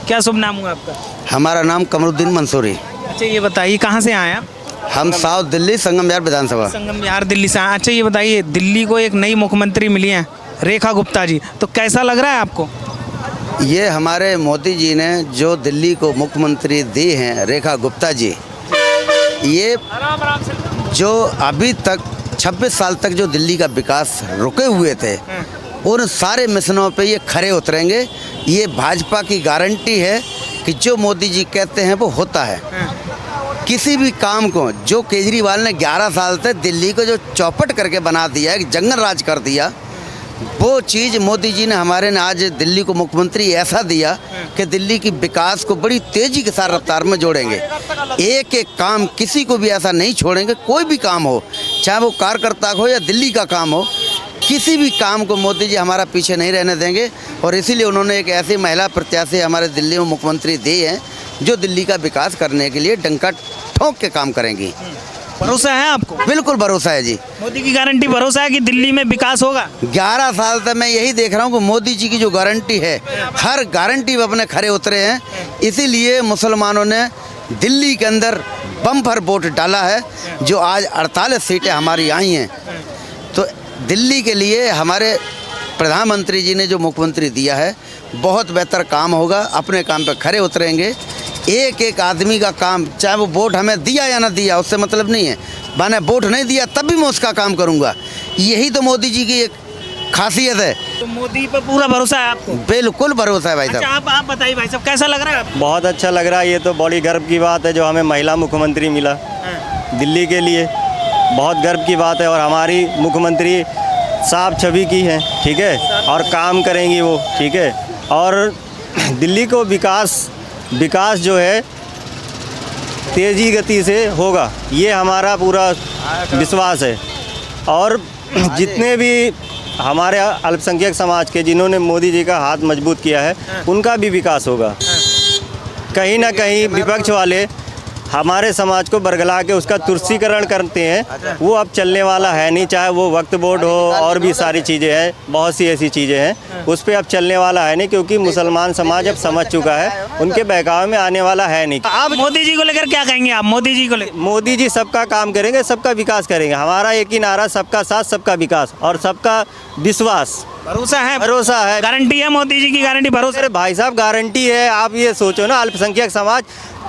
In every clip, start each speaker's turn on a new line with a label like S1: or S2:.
S1: क्या शुभ नाम हुआ आपका?
S2: हमारा नाम कमरुद्दीन मंसूरी।
S1: अच्छा ये बताइए कहाँ से आए आप?
S2: हम साउथ दिल्ली संगम विहार विधानसभा।
S1: संगम विहार दिल्ली से आए। अच्छा ये बताइए दिल्ली को एक नई मुख्यमंत्री मिली हैं रेखा गुप्ता जी, तो कैसा लग रहा है आपको?
S2: ये हमारे मोदी जी ने जो दिल्ली को मुख्यमंत्री दी हैं रेखा गुप्ता जी, ये जो अभी तक 26 साल तक जो दिल्ली का विकास रुके हुए थे उन सारे मिशनों पे ये खरे उतरेंगे। ये भाजपा की गारंटी है कि जो मोदी जी कहते हैं वो होता है। किसी भी काम को जो केजरीवाल ने 11 साल तक दिल्ली को जो चौपट करके बना दिया है, जंगल राज कर दिया, वो चीज़ मोदी जी ने हमारे ने आज दिल्ली को मुख्यमंत्री ऐसा दिया कि दिल्ली की विकास को बड़ी तेज़ी के साथ रफ्तार में जोड़ेंगे। एक एक काम किसी को भी ऐसा नहीं छोड़ेंगे। कोई भी काम हो, चाहे वो कार्यकर्ता हो या दिल्ली का काम हो, किसी भी काम को मोदी जी हमारा पीछे नहीं रहने देंगे। और इसीलिए उन्होंने एक ऐसी महिला प्रत्याशी हमारे दिल्ली में मुख्यमंत्री दी है जो दिल्ली का विकास करने के लिए डंका ठोंक के काम करेंगी।
S1: भरोसा है आपको?
S2: बिल्कुल भरोसा है जी।
S1: मोदी की गारंटी भरोसा है कि दिल्ली में विकास होगा?
S2: 11 साल तक मैं यही देख रहा हूँ कि मोदी जी की जो गारंटी है, हर गारंटी पे अपने खरे उतरे हैं। इसीलिए मुसलमानों ने दिल्ली के अंदर बम्पर वोट डाला है। जो आज 48 सीटें हमारी आई हैं, तो दिल्ली के लिए हमारे प्रधानमंत्री जी ने जो मुख्यमंत्री दिया है बहुत बेहतर काम होगा। अपने काम पे खरे उतरेंगे। एक एक आदमी का काम, चाहे वो वोट हमें दिया या ना दिया, उससे मतलब नहीं है। मैंने वोट नहीं दिया तब भी मैं उसका काम करूंगा। यही तो मोदी जी की एक खासियत है।
S1: तो मोदी पर पूरा भरोसा है आपको?
S2: बिल्कुल भरोसा है भाई साहब।
S1: अच्छा आप बताइए भाई साहब कैसा लग रहा है आपको?
S3: बहुत अच्छा लग रहा है। ये तो बड़ी गर्व की बात है जो हमें महिला मुख्यमंत्री मिला दिल्ली के लिए। बहुत गर्व की बात है। और हमारी मुख्यमंत्री साफ छवि की है, ठीक है, और काम करेंगी वो, ठीक है। और दिल्ली को विकास जो है तेज़ी गति से होगा, ये हमारा पूरा विश्वास है। और जितने भी हमारे अल्पसंख्यक समाज के जिन्होंने मोदी जी का हाथ मजबूत किया है उनका भी विकास होगा। कहीं ना कहीं विपक्ष वाले हमारे समाज को बरगला के उसका तुष्टीकरण करते हैं, वो अब चलने वाला है नहीं। चाहे वो वक्फ बोर्ड हो और भी सारी चीज़ें हैं, बहुत सी ऐसी चीज़ें हैं, उस पर अब चलने वाला है नहीं, क्योंकि मुसलमान समाज अब समझ चुका है, उनके बहकावे में आने वाला है नहीं।
S1: आप मोदी जी को लेकर क्या कहेंगे? आप मोदी जी को लेकर?
S3: मोदी जी सबका काम करेंगे, सबका विकास करेंगे। हमारा एक ही नारा, सबका साथ सबका विकास और सबका विश्वास।
S1: भरोसा है?
S3: भरोसा है,
S1: गारंटी है मोदी जी की गारंटी, भरोसा?
S3: अरे भाई साहब गारंटी है। आप ये सोचो ना, अल्पसंख्यक समाज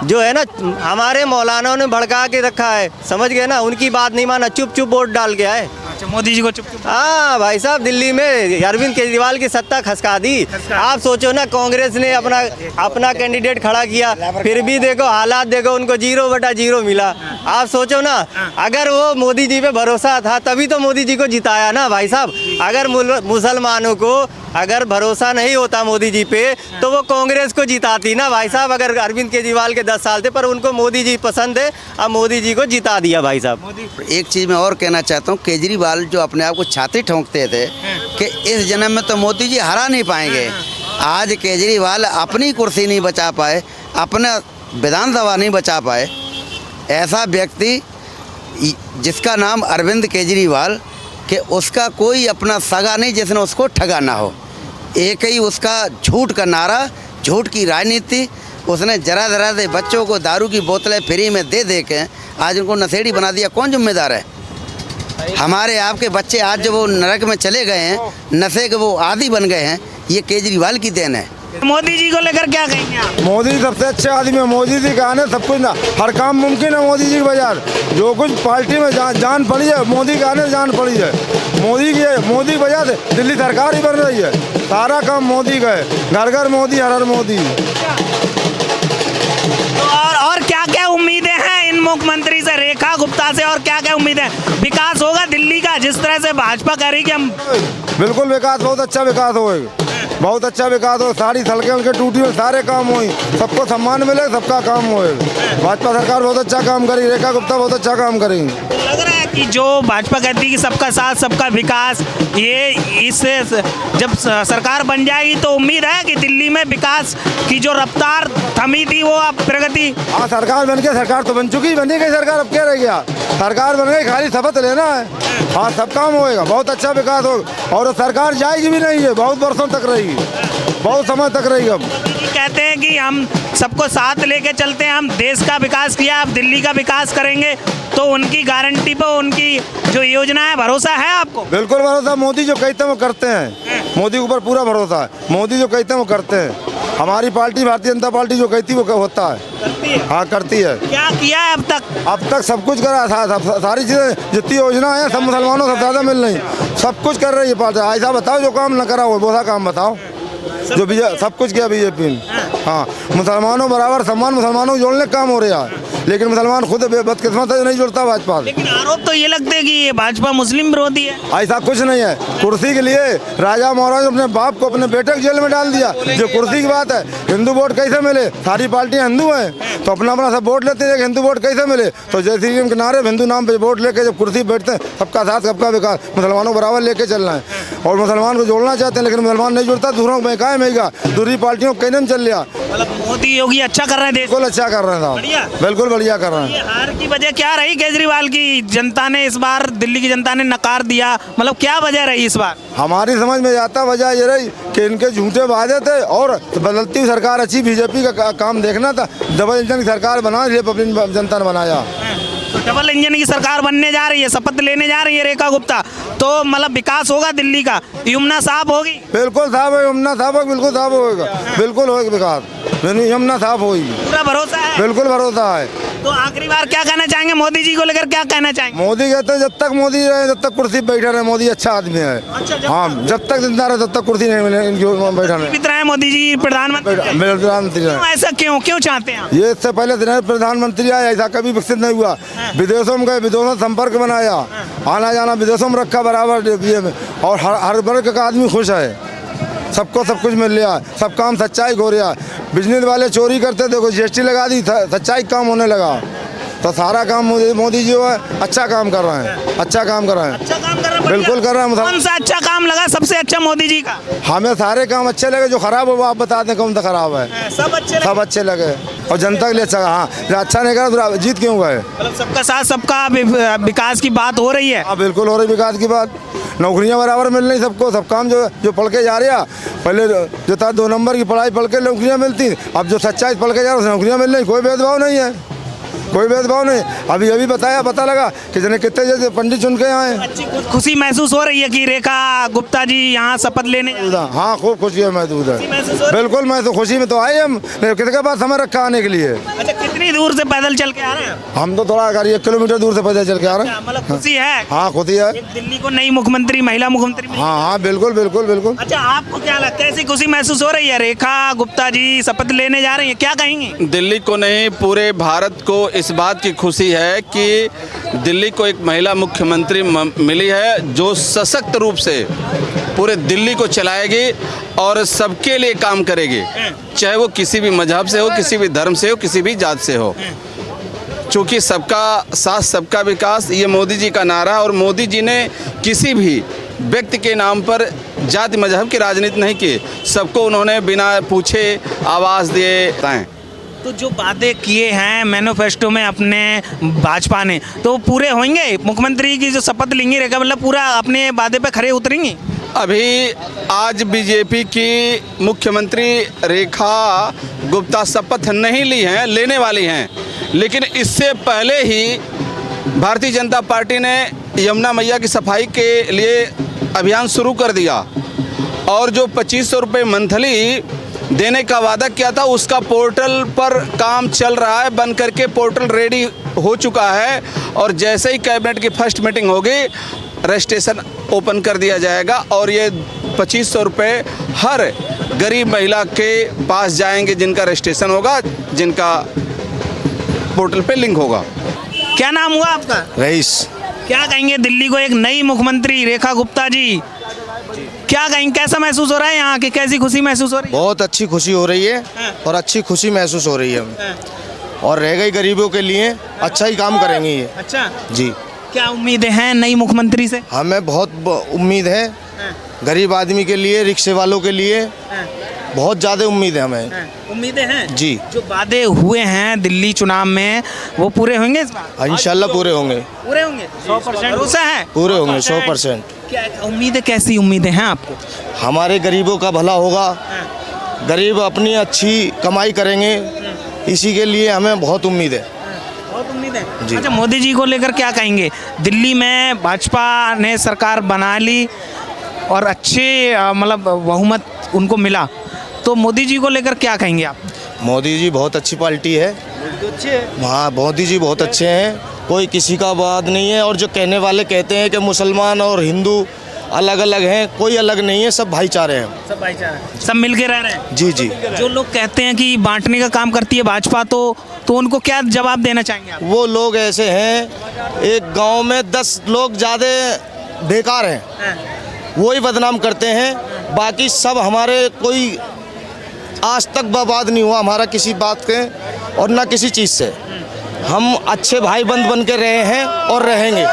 S3: जो है ना, हमारे मौलानाओं ने भड़का के रखा है, समझ गए ना, उनकी बात नहीं माना, चुप चुप वोट डाल गया है।
S1: अच्छा मोदी जी को चुप चुप?
S3: हाँ भाई साहब, दिल्ली में अरविंद केजरीवाल की सत्ता खसका दी। आप सोचो ना, कांग्रेस ने अपना कैंडिडेट खड़ा किया, फिर भी देखो हालात देखो, उनको 0/0 मिला। आप सोचो ना, अगर वो मोदी जी पे भरोसा था तभी तो मोदी जी को जिताया ना भाई साहब। अगर मुसलमानों को अगर भरोसा नहीं होता मोदी जी पे तो वो कांग्रेस को जिताती ना भाई साहब। अगर अरविंद केजरीवाल के 10 साल थे, पर उनको मोदी जी पसंद है, अब मोदी जी को जिता दिया भाई साहब।
S2: एक चीज़ मैं और कहना चाहता हूँ, केजरीवाल जो अपने आप को छाती ठोंकते थे कि इस जन्म में तो मोदी जी हरा नहीं पाएंगे, आज केजरीवाल अपनी कुर्सी नहीं बचा पाए, अपना विधानसभा नहीं बचा पाए। ऐसा व्यक्ति जिसका नाम अरविंद केजरीवाल, कि उसका कोई अपना सगा नहीं जिसने उसको ठगा ना हो। एक ही उसका झूठ का नारा, झूठ की राजनीति। उसने जरा से बच्चों को दारू की बोतलें फ्री में दे के आज उनको नशेड़ी बना दिया। कौन जिम्मेदार है? हमारे आपके बच्चे आज जो वो नरक में चले गए हैं, नशे के वो आदी बन गए हैं, ये केजरीवाल की देन है।
S1: मोदी जी को लेकर क्या कहेंगे आप?
S4: मोदी सबसे अच्छे आदमी है। मोदी जी का आने सब कुछ ना, हर काम मुमकिन है मोदी जी के बजाय। जो कुछ पार्टी में जान पड़ी है, मोदी के आने जान पड़ी है। मोदी की वजह से दिल्ली सरकार ही बन रही है। सारा काम मोदी का है, घर घर मोदी, हर हर मोदी।
S1: तो और क्या क्या उम्मीदें हैं इन मुख्यमंत्री से, रेखा गुप्ता से, और क्या क्या उम्मीदें? विकास होगा दिल्ली का जिस तरह से भाजपा कह रही कि हम?
S4: बिल्कुल विकास, बहुत अच्छा विकास होगा, बहुत अच्छा विकास हो। सारी सड़कें उनके टूटी हुई, सारे काम हुई, सबको सम्मान मिले, सबका काम होएगा। भाजपा सरकार बहुत अच्छा काम करी, रेखा गुप्ता बहुत अच्छा काम करेंगी।
S1: लग रहा है कि जो भाजपा कहती है कि सबका साथ सबका विकास, ये इससे जब सरकार बन जाएगी तो उम्मीद है कि दिल्ली में विकास की जो रफ्तार थमी थी वो अब प्रगति?
S4: हाँ, सरकार बन के, सरकार तो बन चुकी, बनी गई सरकार, अब क्या रह गया? सरकार बन गई, खाली शपथ लेना है। हाँ, सब काम होएगा, बहुत अच्छा विकास होगा। और सरकार जाएगी भी नहीं है, बहुत वर्षों तक रहेगी, बहुत समय तक रहेगी। अब
S1: कहते हैं कि हम सबको साथ लेके चलते हैं, हम देश का विकास किया, अब दिल्ली का विकास करेंगे, तो उनकी गारंटी पर उनकी जो योजना है भरोसा है आपको?
S4: बिल्कुल भरोसा, मोदी जो कहते हैं वो करते हैं, मोदी के ऊपर पूरा भरोसा है, मोदी जो कहते हैं वो करते हैं। हमारी पार्टी भारतीय जनता पार्टी जो कहती है वो होता है,
S1: करती है।
S4: हाँ करती है।
S1: क्या किया है अब तक?
S4: अब तक सब कुछ करा, सारी चीज़ें जितनी योजना है सब मुसलमानों से ज़्यादा मिल रही, सब कुछ कर रही है पार्टी। ऐसा बताओ जो काम न करा हो, वो सा काम बताओ जो सब कुछ किया बीजेपी ने। हाँ, मुसलमानों बराबर सम्मान, मुसलमानों को जोड़ने का काम हो रहा है, लेकिन मुसलमान खुद बदकिस्मत है, नहीं जुड़ता भाजपा से।
S1: लेकिन आरोप तो ये लगते हैं कि ये भाजपा मुस्लिम विरोधी है।
S4: ऐसा कुछ नहीं है, कुर्सी के लिए राजा महाराज ने अपने बाप को, अपने बेटे को जेल में डाल दिया, जो कुर्सी की बात है। हिंदू वोट कैसे मिले? सारी पार्टियां हिंदू हैं तो अपना अपना सब वोट लेते हैं, हिंदू वोट कैसे मिले? तो जय श्री राम के नारे हिंदू नाम पे वोट लेके जब कुर्सी बैठते हैं, सबका साथ सबका विकास, मुसलमानों बराबर लेके चलना है और मुसलमान को जोड़ना चाहते हैं, लेकिन मुसलमान नहीं जुड़ता, दूसरों को महकाए महंगा, दूसरी पार्टियों को कहने में चल लिया।
S1: मतलब मोदी योगी अच्छा कर रहे हैं देश,
S4: बिल्कुल अच्छा कर रहे हैं
S1: बढ़िया।
S4: साहब, बिल्कुल बढ़िया कर रहे हैं।
S1: ये हार की वजह क्या रही केजरीवाल की? जनता ने इस बार, दिल्ली की जनता ने नकार दिया, मतलब क्या वजह रही इस बार?
S4: हमारी समझ में आता वजह ये रही कि इनके झूठे वादे थे और बदलती हुई सरकार अच्छी बीजेपी का काम देखना था, डबल इंजन की सरकार बना, रिपब्लिकन जनता ने बनाया।
S1: तो डबल इंजन की सरकार बनने जा रही है, शपथ लेने जा रही है रेखा गुप्ता, तो मतलब विकास होगा दिल्ली का, यमुना साफ होगी?
S4: बिल्कुल साफ है, यमुना साफ होगा, बिल्कुल साफ होगा, बिल्कुल होगा विकास, यमुना साफ होगी,
S1: पूरा भरोसा है?
S4: बिल्कुल भरोसा है।
S1: तो आखिरी बार क्या कहना चाहेंगे मोदी जी को लेकर, क्या कहना चाहेंगे?
S4: मोदी कहते हैं जब तक मोदी रहे, जब तक कुर्सी पे बैठे रहे, मोदी अच्छा आदमी है।
S1: अच्छा,
S4: हाँ, जब तक जिंदा रहे तब तक कुर्सी नहीं मिले, बैठा रहे।
S1: इतना है मोदी जी प्रधानमंत्री,
S4: प्रधानमंत्री
S1: क्यों ऐसा, क्यों चाहते हैं आप?
S4: ये इससे पहले दिन प्रधानमंत्री आया, ऐसा कभी विकसित नहीं हुआ। विदेशों में गए, विदेशों से संपर्क बनाया, आना जाना विदेशों में रखा बराबर ये में, और हर वर्ग का आदमी खुश है, सबको सब कुछ मिल रहा है, सब काम सच्चाई हो रहा है। बिजनेस वाले चोरी करते, देखो जीएसटी लगा दी, सच्चाई काम होने लगा, तो सारा काम मोदी जी जो है अच्छा काम कर रहे हैं, अच्छा काम कर रहे हैं,
S1: अच्छा काम कर रहे हैं,
S4: बिल्कुल कर रहे हैं।
S1: कौन सा अच्छा काम लगा सबसे अच्छा मोदी जी का?
S4: हमें सारे काम अच्छे लगे, जो खराब हो वो आप बता दें कौन सा खराब है। सब अच्छे लगे और जनता के लिए अच्छा। हाँ, जो अच्छा नहीं करा तो जीत क्यों गए?
S1: मतलब सबका साथ सबका विकास की बात हो रही है।
S4: हाँ, बिल्कुल हो रही विकास की बात, नौकरियां बराबर मिल रही सबको, सब काम जो पढ़ के जा रहा, पहले जो था 2 नंबर की पढ़ाई पढ़ के नौकरियां मिलती, अब जो सच्चाई पढ़ के जा रहा नौकरियां मिल रही, कोई भेदभाव नहीं है, कोई भेदभाव नहीं। अभी बताया, पता लगा कि जने कितने जैसे पंडित चुन के आए।
S1: अच्छी खुशी महसूस हो रही है कि रेखा गुप्ता जी यहाँ शपथ लेने?
S4: हाँ, खूब खुशी है महसूस है, बिल्कुल मैं तो खुशी में तो आए हम, कितने बार समय रखा आने के लिए।
S1: अच्छा, कितनी दूर से पैदल चल के आ रहे हैं?
S4: हम तो थोड़ा 1 किलोमीटर दूर से पैदल चल के आ रहे हैं।
S1: मतलब खुशी है?
S4: हाँ, खुशी है।
S1: दिल्ली को नई मुख्यमंत्री, महिला मुख्यमंत्री।
S4: हाँ, बिल्कुल बिल्कुल बिल्कुल।
S1: अच्छा, आपको क्या लगता है, कैसी खुशी महसूस हो रही है? रेखा गुप्ता जी शपथ लेने जा रही है, क्या कहेंगे?
S5: दिल्ली को नहीं, पूरे भारत को इस बात की खुशी है कि दिल्ली को एक महिला मुख्यमंत्री मिली है जो सशक्त रूप से पूरे दिल्ली को चलाएगी और सबके लिए काम करेगी, चाहे वो किसी भी मजहब से हो, किसी भी धर्म से हो, किसी भी जात से हो। चूँकि सबका साथ सबका विकास ये मोदी जी का नारा, और मोदी जी ने किसी भी व्यक्ति के नाम पर जाति मजहब की राजनीति नहीं की, सबको उन्होंने बिना पूछे आवाज़ दिए हैं।
S1: तो जो वादे किए हैं मैनिफेस्टो में अपने भाजपा ने, तो पूरे होंगे? मुख्यमंत्री की जो शपथ लेंगी रेखा, मतलब पूरा अपने वादे पे खरे उतरेंगी?
S5: अभी आज बीजेपी की मुख्यमंत्री रेखा गुप्ता शपथ नहीं ली हैं, लेने वाली हैं, लेकिन इससे पहले ही भारतीय जनता पार्टी ने यमुना मैया की सफाई के लिए अभियान शुरू कर दिया, और जो 2500 रुपये मंथली देने का वादा किया था उसका पोर्टल पर काम चल रहा है, बन करके पोर्टल रेडी हो चुका है, और जैसे ही कैबिनेट की फर्स्ट मीटिंग होगी रजिस्ट्रेशन ओपन कर दिया जाएगा, और ये 2500 रुपये हर गरीब महिला के पास जाएंगे जिनका रजिस्ट्रेशन होगा, जिनका पोर्टल पे लिंक होगा।
S1: क्या नाम हुआ आपका?
S6: रईस।
S1: क्या कहेंगे, दिल्ली को एक नई मुख्यमंत्री रेखा गुप्ता जी, क्या कहेंगे, कैसा महसूस हो रहा है यहाँ की, कैसी खुशी महसूस हो रही है?
S6: बहुत अच्छी खुशी हो रही है और अच्छी खुशी महसूस हो रही है हमें, और रह गई गरीबों के लिए अच्छा ही काम करेंगे ये।
S1: अच्छा
S6: जी,
S1: क्या उम्मीदें हैं नई मुख्यमंत्री से?
S6: हमें बहुत उम्मीद है, गरीब आदमी के लिए, रिक्शे वालों के लिए बहुत ज़्यादा उम्मीद है हमें।
S1: उम्मीदें हैं
S6: जी।
S1: जो वादे हुए हैं दिल्ली चुनाव में वो पूरे होंगे इस बार?
S6: इंशाल्लाह पूरे होंगे,
S1: पूरे होंगे, 100% भरोसा है?
S6: पूरे होंगे 100%।
S1: क्या उम्मीदें, कैसी उम्मीदें हैं आपको?
S6: हमारे गरीबों का भला होगा, गरीब अपनी अच्छी कमाई करेंगे, इसी के लिए हमें बहुत उम्मीद है।
S1: बहुत उम्मीद है।
S6: जी।
S1: अच्छा, मोदी जी को लेकर क्या कहेंगे? दिल्ली में भाजपा ने सरकार बना ली और अच्छे मतलब बहुमत उनको मिला, तो मोदी जी को लेकर क्या कहेंगे आप?
S6: मोदी जी बहुत अच्छी पार्टी है। हाँ, मोदी जी बहुत अच्छे हैं, कोई किसी का बात नहीं है। और जो कहने वाले कहते हैं कि मुसलमान और हिंदू अलग अलग हैं, कोई अलग नहीं है, सब भाईचारे हैं।
S1: सब भाईचारा, सब मिलके रह रहे हैं।
S6: जी जी।
S1: जो लोग कहते हैं कि बांटने का काम करती है भाजपा, तो उनको क्या जवाब देना चाहेंगे आप?
S6: वो लोग ऐसे हैं, एक गांव में 10 लोग ज़्यादा बेकार हैं, वही बदनाम करते हैं। बाकी सब हमारे कोई आज तक बर्बाद नहीं हुआ हमारा किसी बात के और ना किसी चीज़ से। हम अच्छे भाई बंद बन के रहे हैं और रहेंगे।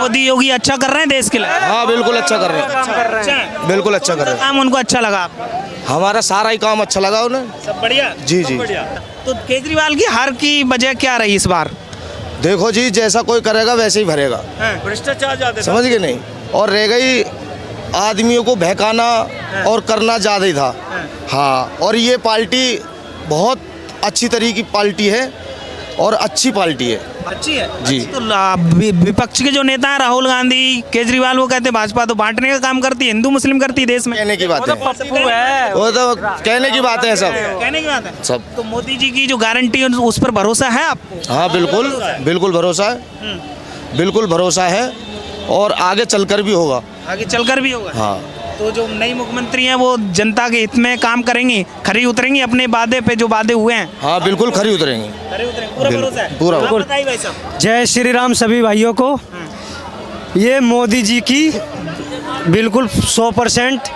S1: मोदी योगी अच्छा कर रहे हैं देश के लिए?
S6: हाँ, बिल्कुल अच्छा कर रहे हैं, बिल्कुल अच्छा कर रहे हैं।
S1: काम उनको अच्छा लगा आपको?
S6: हमारा सारा ही काम अच्छा लगा उन्हें।
S1: सब बढ़िया?
S6: जी जी।
S1: तो केजरीवाल की हार की वजह क्या रही इस बार?
S6: देखो जी, जैसा कोई करेगा वैसे ही भरेगा,
S1: भ्रष्टाचार ज्यादा,
S6: समझ गए नहीं? और रह गई आदमियों को बहकाना और करना ज़्यादा ही था। हाँ, और ये पार्टी बहुत अच्छी तरह की पार्टी है और अच्छी पार्टी है।
S1: अच्छी है
S6: जी।
S1: तो विपक्ष के जो नेता हैं राहुल गांधी, केजरीवाल, वो कहते हैं भाजपा तो बांटने का काम करती है, हिंदू मुस्लिम करती है देश में।
S6: कहने की बात है,
S1: पप्पू है,
S6: वो तो कहने की बात है सब।
S1: कहने की बात है
S6: सब।
S1: तो मोदी जी की जो गारंटी है उस पर भरोसा है आपको?
S6: हाँ, बिल्कुल बिल्कुल भरोसा है, बिल्कुल भरोसा है और आगे चलकर भी होगा।
S1: आगे चलकर भी होगा।
S6: हाँ।
S1: तो जो नई मुख्यमंत्री हैं वो जनता के हित में काम करेंगी, खरी उतरेंगी अपने वादे पे जो वादे हुए हैं?
S6: हाँ, बिल्कुल खरी उतरेंगी।
S1: खरी उतरेंगी, पूरा भरोसा है?
S6: पूरा।
S1: आप बताइए भाई साहब।
S7: जय श्री राम सभी भाइयों को। ये मोदी जी की बिल्कुल 100%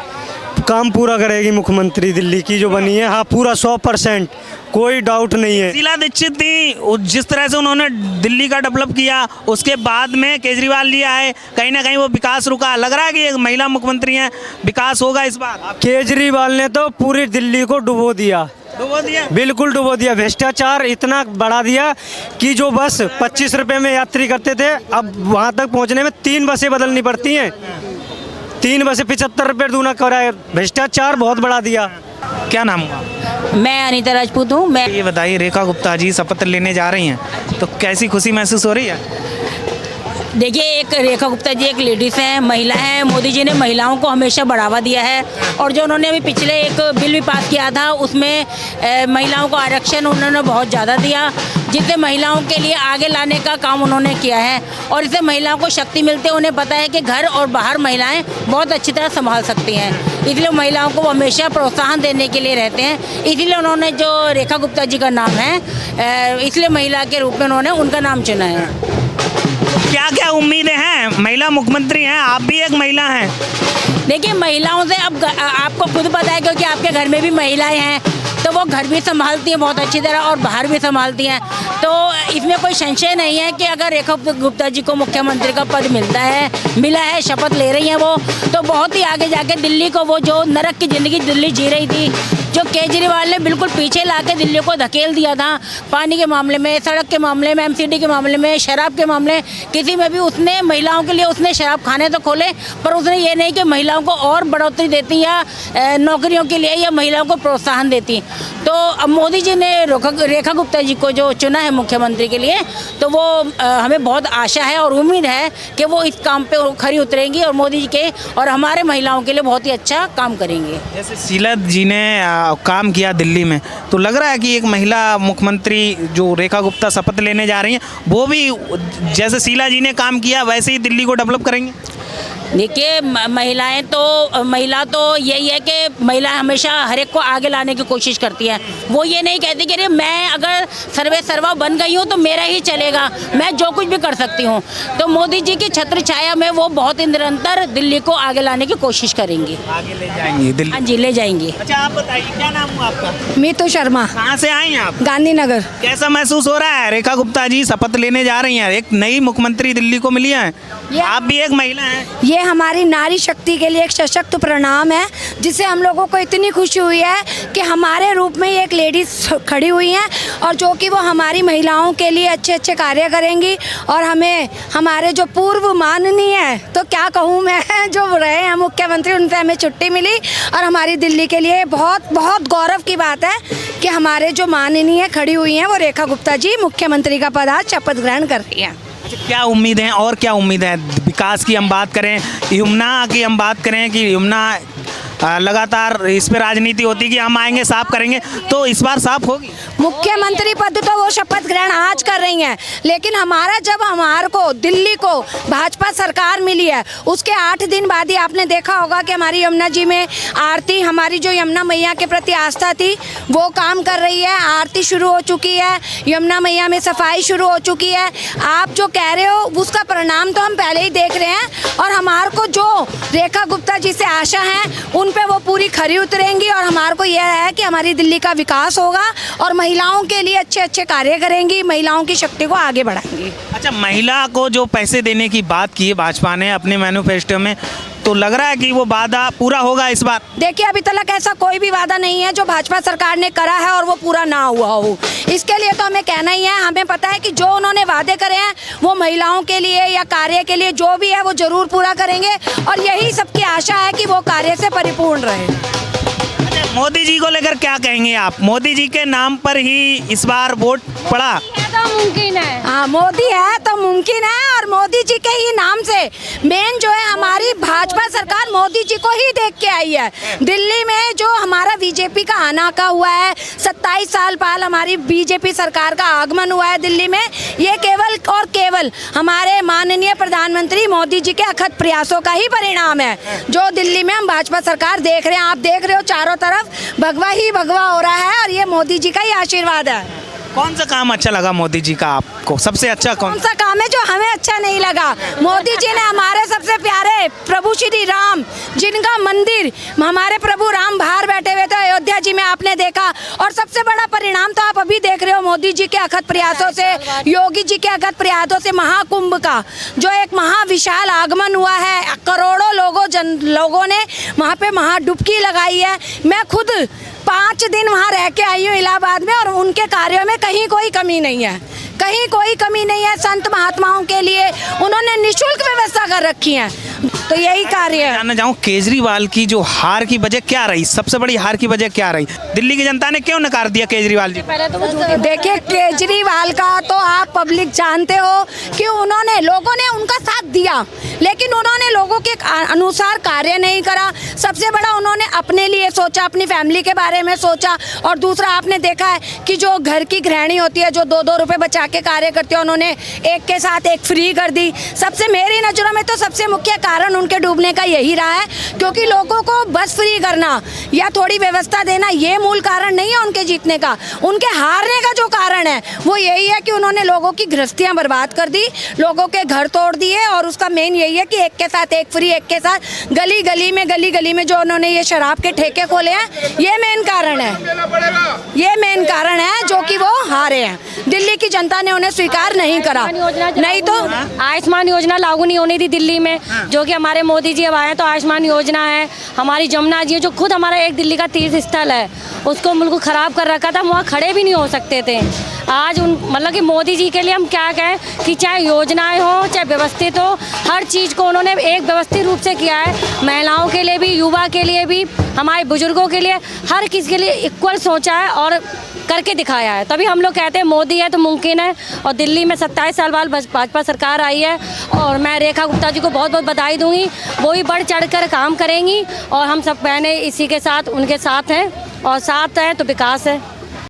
S7: काम पूरा करेगी मुख्यमंत्री दिल्ली की जो बनी है। हाँ, पूरा 100%, कोई डाउट नहीं है।
S1: शीला दीक्षित थी, जिस तरह से उन्होंने दिल्ली का डेवलप किया, उसके बाद में केजरीवाल लिया है, कहीं ना कहीं वो विकास रुका। लग रहा है कि एक महिला मुख्यमंत्री हैं, विकास होगा इस बार?
S7: केजरीवाल ने तो पूरी दिल्ली को डुबो दिया,
S1: डुबो दिया।
S7: बिल्कुल डुबो दिया। भ्रष्टाचार इतना बढ़ा दिया कि जो बस 25 रुपए में यात्री करते थे, अब वहाँ तक पहुँचने में 3 बसें बदलनी पड़ती हैं। 3 बसें 75 रुपये दूना कराया। भ्रष्टाचार बहुत बढ़ा दिया।
S1: क्या नाम हुआ?
S8: मैं अनीता राजपूत हूँ। मैं
S1: ये बताइए, रेखा गुप्ता जी शपथ लेने जा रही हैं, तो कैसी खुशी महसूस हो रही है?
S8: देखिए, एक रेखा गुप्ता जी एक लेडीज़ हैं, महिला हैं। मोदी जी ने महिलाओं को हमेशा बढ़ावा दिया है और जो उन्होंने अभी पिछले एक बिल भी पास किया था उसमें महिलाओं को आरक्षण उन्होंने बहुत ज़्यादा दिया, जिससे महिलाओं के लिए आगे लाने का काम उन्होंने किया है और इससे महिलाओं को शक्ति मिलती है। उन्हें पता है कि घर और बाहर महिलाएं बहुत अच्छी तरह संभाल सकती हैं, इसलिए महिलाओं को हमेशा प्रोत्साहन देने के लिए रहते हैं। इसीलिए उन्होंने जो रेखा गुप्ता जी का नाम है, इसलिए महिला के रूप में उन्होंने उनका नाम चुना है।
S1: क्या क्या उम्मीदें हैं? महिला मुख्यमंत्री हैं, आप भी एक महिला हैं।
S8: देखिए, महिलाओं से अब आपको खुद पता है, क्योंकि आपके घर में भी महिलाएं हैं, तो वो घर भी संभालती हैं बहुत अच्छी तरह और बाहर भी संभालती हैं। तो इसमें कोई संशय नहीं है कि अगर रेखा गुप्ता जी को मुख्यमंत्री का पद मिला है, शपथ ले रही हैं वो, तो बहुत ही आगे जाके दिल्ली को, वो जो नरक की ज़िंदगी दिल्ली जी रही थी, जो केजरीवाल ने बिल्कुल पीछे लाके दिल्ली को धकेल दिया था, पानी के मामले में, सड़क के मामले में, एमसीडी के मामले में, शराब के मामले, किसी में भी उसने महिलाओं के लिए उसने शराब खाने तो खोले, पर उसने ये नहीं कि महिलाओं को और बढ़ोतरी देती या नौकरियों के लिए या महिलाओं को प्रोत्साहन देती। तो अब मोदी जी ने रेखा गुप्ता जी को जो चुना है मुख्यमंत्री के लिए, तो वो हमें बहुत आशा है और उम्मीद है कि वो इस काम पे खरी उतरेंगी और मोदी जी के और हमारे महिलाओं के लिए बहुत ही अच्छा काम करेंगे।
S1: जैसे शीला जी ने काम किया दिल्ली में, तो लग रहा है कि एक महिला मुख्यमंत्री जो रेखा गुप्ता शपथ लेने जा रही हैं, वो भी जैसे शीला जी ने काम किया वैसे ही दिल्ली को डेवलप करेंगे?
S8: देखिए, महिला तो यही है कि महिला हमेशा हर एक को आगे लाने की कोशिश करती है। वो ये नहीं कहती कि मैं अगर सर्वे सर्वा बन गई हूँ तो मेरा ही चलेगा, मैं जो कुछ भी कर सकती हूँ। तो मोदी जी की छत्र छाया में वो बहुत ही निरंतर दिल्ली को आगे लाने की कोशिश करेंगी,
S1: आगे ले जाएंगी दिल्ली।
S8: हाँ जी, ले जाएंगी।
S1: अच्छा, आप बताइए, क्या नाम हुआ आपका?
S9: मीतू शर्मा,
S1: कहाँ से आई हैं आप?
S9: गांधीनगर।
S1: कैसा महसूस हो रहा है? रेखा गुप्ता जी शपथ लेने जा रही हैं, एक नई मुख्यमंत्री दिल्ली को मिली है, आप भी एक महिला हैं।
S9: ये हमारी नारी शक्ति के लिए एक सशक्त परिणाम है, जिससे हम लोगों को इतनी खुशी हुई है कि हमारे रूप में एक लेडीज खड़ी हुई हैं और जो कि वो हमारी महिलाओं के लिए अच्छे अच्छे कार्य करेंगी। और हमें हमारे जो पूर्व माननीय तो क्या कहूँ मैं, जो रहे हैं मुख्यमंत्री, उनसे हमें छुट्टी मिली और हमारी दिल्ली के लिए बहुत बहुत गौरव की बात है कि हमारे जो माननीय खड़ी हुई हैं वो रेखा गुप्ता जी मुख्यमंत्री का पद आज शपथ ग्रहण कर रही हैं।
S1: अच्छा, क्या उम्मीद है और क्या उम्मीद है? विकास की हम बात करें, यमुना की हम बात करें कि यमुना लगातार इस पे राजनीति होती कि हम आएंगे साफ करेंगे, तो इस बार साफ होगी?
S9: मुख्यमंत्री पद तो वो शपथ ग्रहण आज कर रही हैं, लेकिन हमारा जब हमारे को दिल्ली को भाजपा सरकार मिली है उसके 8 दिन बाद ही आपने देखा होगा कि हमारी यमुना जी में आरती, हमारी जो यमुना मैया के प्रति आस्था थी वो काम कर रही है। आरती शुरू हो चुकी है, यमुना मैया में सफाई शुरू हो चुकी है। आप जो कह रहे हो उसका परिणाम तो हम पहले ही देख रहे हैं और हमारे को जो रेखा गुप्ता जी से आशा है उन पे वो पूरी खरी उतरेंगी और हमारे को यह है कि हमारी दिल्ली का विकास होगा और महिलाओं के लिए अच्छे अच्छे कार्य करेंगी, महिलाओं की शक्ति को आगे बढ़ाएंगी।
S1: अच्छा, महिला को जो पैसे देने की बात की है भाजपा ने अपने मैनिफेस्टो में, तो लग रहा है कि वो वादा पूरा होगा इस बार?
S9: देखिए, अभी तक ऐसा कोई भी वादा नहीं है जो भाजपा सरकार ने करा है और वो पूरा ना हुआ हो। इसके लिए तो हमें कहना ही है, हमें पता है कि जो उन्होंने वादे करे हैं वो महिलाओं के लिए या कार्य के लिए जो भी है वो जरूर पूरा करेंगे और यही सबकी आशा है कि वो कार्य से परिपूर्ण रहे।
S1: मोदी जी को लेकर क्या कहेंगे आप? मोदी जी के नाम पर ही इस बार वोट पड़ा?
S9: तो मुमकिन है, हाँ, मोदी है तो मुमकिन है और मोदी जी के ही नाम से मेन जो है हमारी भाजपा सरकार मोदी जी को ही देख के आई है। दिल्ली में जो हमारा बीजेपी का आना का हुआ है, 27 साल बाद हमारी बीजेपी सरकार का आगमन हुआ है दिल्ली में, ये केवल और केवल हमारे माननीय प्रधानमंत्री मोदी जी के अथक प्रयासों का ही परिणाम है जो दिल्ली में हम भाजपा सरकार देख रहे हैं। आप देख रहे हो चारों तरफ भगवा ही भगवा हो रहा है और ये मोदी जी का ही आशीर्वाद है।
S1: कौन सा काम अच्छा लगा मोदी जी का आपको? सबसे अच्छा कौन
S9: सा काम है जो हमें अच्छा नहीं लगा? मोदी जी ने हमारे सबसे प्यारे प्रभु श्री राम, जिनका मंदिर हमारे प्रभु राम बाहर बैठे हुए थे अयोध्या जी में, आपने देखा। और सबसे बड़ा परिणाम तो आप अभी देख रहे हो मोदी जी के अथक प्रयासों से, योगी जी के अथक प्रयासों से महाकुंभ का जो एक महाविशाल आगमन हुआ है। करोड़ों लोगों ने वहाँ पे महाडुबकी लगाई है। मैं खुद 5 दिन वहाँ रह के आई हूँ इलाहाबाद में और उनके कार्यों में कहीं कोई कमी नहीं है, कहीं कोई कमी नहीं है। संत महात्माओं के लिए उन्होंने निःशुल्क व्यवस्था कर रखी है, तो यही कार्य है।
S1: जानना चाहूँ केजरीवाल की जो हार की वजह क्या रही? सबसे बड़ी हार की वजह क्या रही? दिल्ली की जनता ने क्यों नकार दिया केजरीवाल जी?
S9: देखिए, केजरीवाल का तो आप पब्लिक जानते हो कि उन्होंने, लोगों ने उनका साथ दिया लेकिन उन्होंने लोगों के अनुसार कार्य नहीं करा। सबसे बड़ा उन्होंने अपने लिए सोचा, अपनी फैमिली के बारे में सोचा। और दूसरा आपने देखा है कि जो घर की गृहिणी होती है जो 2-2 रुपए बचा के कार्य करती है, उन्होंने एक के साथ एक फ्री कर दी। सबसे मेरी नज़रों में तो सबसे मुख्य कारण उनके डूबने का यही रहा है, क्योंकि लोगों को बस फ्री करना या थोड़ी व्यवस्था देना ये मूल कारण नहीं है उनके जीतने का। उनके हारने का जो कारण है वो यही है कि उन्होंने लोगों की गृहस्थियाँ बर्बाद कर दी, लोगों के घर तोड़ दिए और उसका मेन यही है कि एक के साथ एक फ्री, एक के साथ गली गली में जो उन्होंने ये शराब के ठेके खोले हैं, ये मेन कारण है, ये मेन कारण है जो कि वो हारे हैं। दिल्ली की जनता ने उन्हें स्वीकार नहीं करा, नहीं तो
S10: आयुष्मान योजना लागू नहीं होनी थी दिल्ली में, जो कि हमारे मोदी जी अब आए तो आयुष्मान योजना है। हमारी जमुना जी जो खुद हमारा एक दिल्ली का तीर्थ स्थल है उसको बिल्कुल ख़राब कर रखा था, वहाँ खड़े भी नहीं हो सकते थे। आज मतलब कि मोदी जी के लिए हम क्या कहें कि चाहे योजनाएं हो चाहे व्यवस्थित हो, हर चीज़ को उन्होंने एक व्यवस्थित रूप से किया है। महिलाओं के लिए भी, युवा के लिए भी, हमारे बुजुर्गों के लिए, हर किसी के लिए इक्वल सोचा है और करके दिखाया है। तभी हम लोग कहते हैं मोदी है तो मुमकिन है। और दिल्ली में 27 साल बाद भाजपा सरकार आई है और मैं रेखा गुप्ता जी को बहुत बहुत बधाई दूंगी। वो ही बढ़ चढ़ कर काम करेंगी और हम सब बहनें इसी के साथ उनके साथ हैं और साथ हैं तो विकास है।